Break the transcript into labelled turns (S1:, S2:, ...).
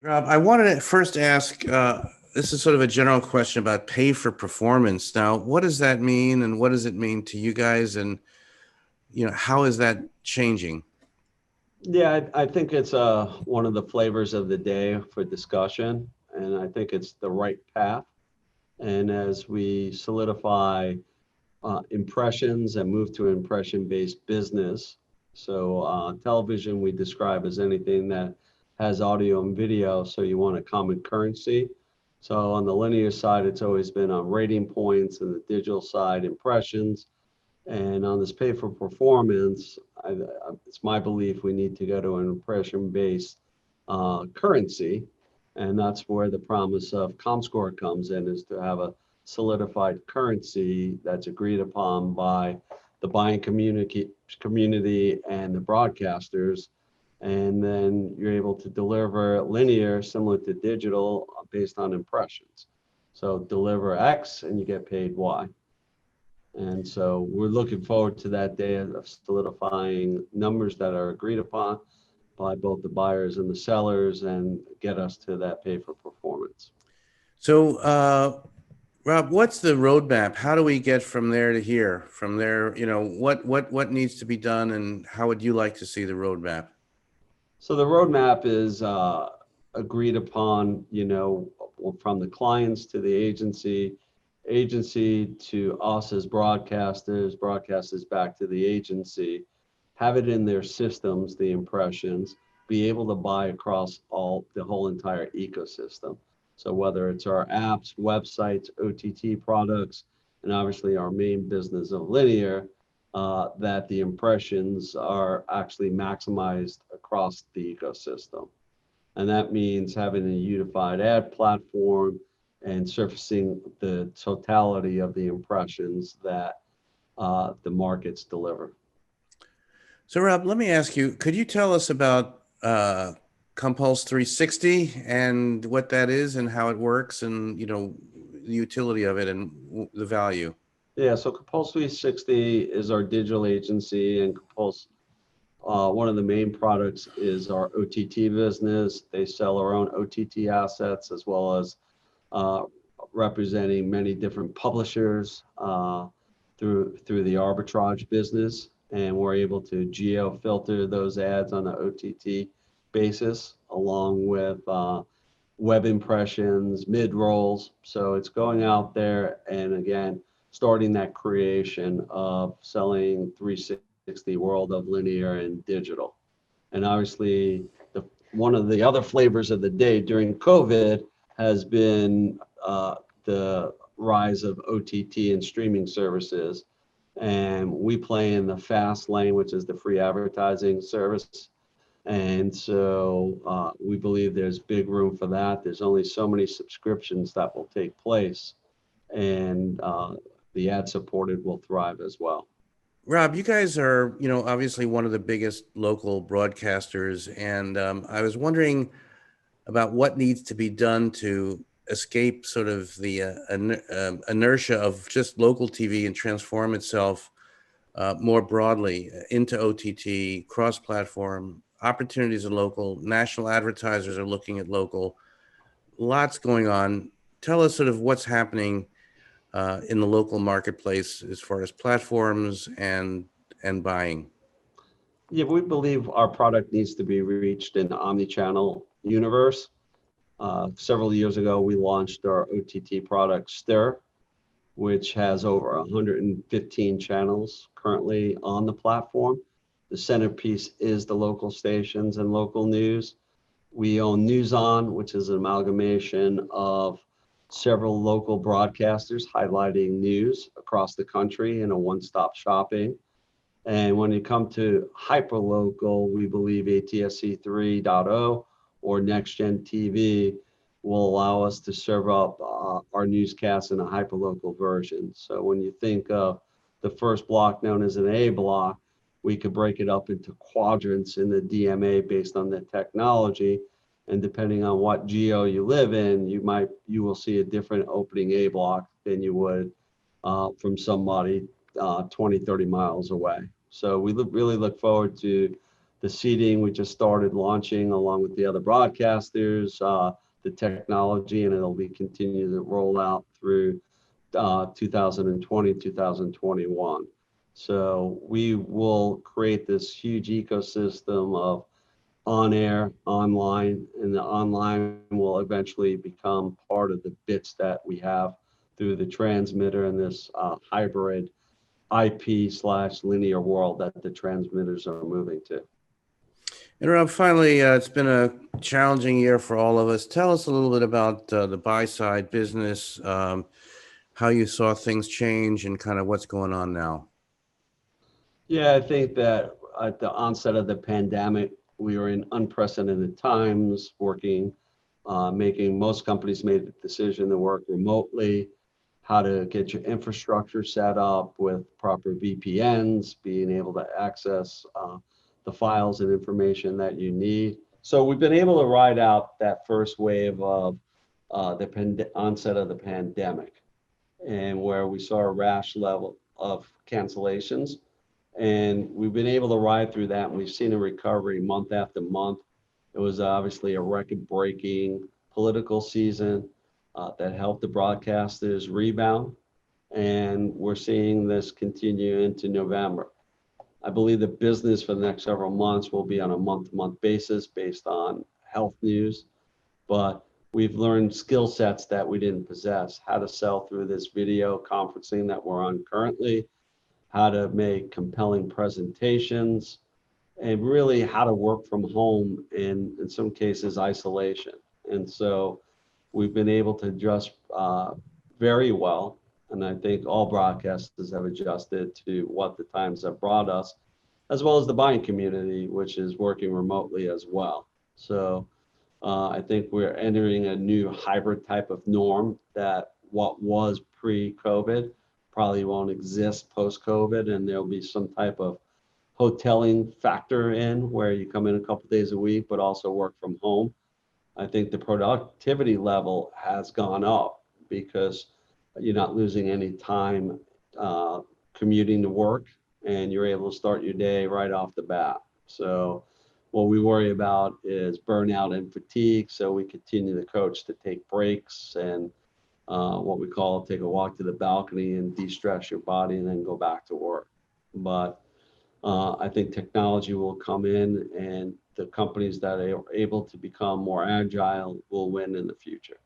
S1: Rob, I wanted to first ask, this is sort of a general question about pay for performance. Now, what does that mean and what does it mean to you guys and how is that changing?
S2: Yeah, I think it's one of the flavors of the day for discussion, and I think it's the right path. And as we solidify impressions and move to impression-based business, so television we describe as anything that has audio and video, so you want a common currency. So on the linear side, it's always been on rating points, and the digital side, impressions. And on this pay for performance, it's my belief we need to go to an impression based currency. And that's where the promise of ComScore comes in, is to have a solidified currency that's agreed upon by the buying community and the broadcasters. And then you're able to deliver linear similar to digital based on impressions. So deliver X and you get paid Y. And so we're looking forward to that day of solidifying numbers that are agreed upon by both the buyers and the sellers and get us to that pay for performance.
S1: So, Rob, what's the roadmap? How do we get from there to here? From there, what needs to be done and how would you like to see the roadmap?
S2: So the roadmap is agreed upon, from the clients to the agency to us as broadcasters back to the agency, have it in their systems, the impressions, be able to buy across the whole entire ecosystem. So whether it's our apps, websites, OTT products, and obviously our main business of linear, that the impressions are actually maximized across the ecosystem. And that means having a unified ad platform and surfacing the totality of the impressions that the markets deliver.
S1: So, Rob, let me ask you, could you tell us about Compulse 360 and what that is and how it works and, the utility of it and the value?
S2: Yeah, so Compulse 360 is our digital agency, and Compulse, one of the main products is our OTT business. They sell our own OTT assets as well as uh, representing many different publishers through the arbitrage business, and we're able to geo filter those ads on the OTT basis, along with web impressions, mid rolls. So it's going out there and again starting that creation of selling 360 world of linear and digital. And obviously, the one of the other flavors of the day during COVID has been the rise of OTT and streaming services. And we play in the fast lane, which is the free advertising service. And so we believe there's big room for that. There's only so many subscriptions that will take place, and the ad supported will thrive as well.
S1: Rob, you guys are, obviously one of the biggest local broadcasters, and I was wondering about what needs to be done to escape sort of the inertia of just local TV and transform itself more broadly into OTT, cross-platform. Opportunities are local. National advertisers are looking at local. Lots going on. Tell us sort of what's happening in the local marketplace as far as platforms and buying.
S2: Yeah, we believe our product needs to be reached in the omni-channel universe. Several years ago, we launched our OTT product, Stir, which has over 115 channels currently on the platform. The centerpiece is the local stations and local news. We own News On, which is an amalgamation of several local broadcasters highlighting news across the country in a one-stop shopping. And when you come to hyperlocal, we believe ATSC 3.0 or NextGen TV will allow us to serve up our newscasts in a hyperlocal version. So when you think of the first block known as an A block, we could break it up into quadrants in the DMA based on the technology. And depending on what geo you live in, you will see a different opening A block than you would from somebody 20, 30 miles away. So we really look forward to The seating, we just started launching along with the other broadcasters, the technology, and it'll be continued to roll out through 2020, 2021. So we will create this huge ecosystem of on air, online, and the online will eventually become part of the bits that we have through the transmitter and this hybrid IP/linear world that the transmitters are moving to.
S1: And Rob, finally, it's been a challenging year for all of us. Tell us a little bit about the buy side business, how you saw things change, and kind of what's going on now.
S2: Yeah, I think that at the onset of the pandemic, we were in unprecedented times working, most companies made the decision to work remotely, how to get your infrastructure set up with proper VPNs, being able to access the files and information that you need. So we've been able to ride out that first wave of the onset of the pandemic, and where we saw a rash level of cancellations. And we've been able to ride through that, and we've seen a recovery month after month. It was obviously a record-breaking political season that helped the broadcasters rebound, and we're seeing this continue into November. I believe the business for the next several months will be on a month-to-month basis based on health news, but we've learned skill sets that we didn't possess, how to sell through this video conferencing that we're on currently, how to make compelling presentations, and really how to work from home in some cases isolation. And so we've been able to adjust very well. And I think all broadcasters have adjusted to what the times have brought us, as well as the buying community, which is working remotely as well. So I think we're entering a new hybrid type of norm that what was pre-COVID probably won't exist post-COVID, and there'll be some type of hoteling factor in where you come in a couple days a week, but also work from home. I think the productivity level has gone up because you're not losing any time commuting to work, and you're able to start your day right off the bat. So what we worry about is burnout and fatigue. So we continue to coach to take breaks and what we call take a walk to the balcony and de-stress your body and then go back to work. But I think technology will come in, and the companies that are able to become more agile will win in the future.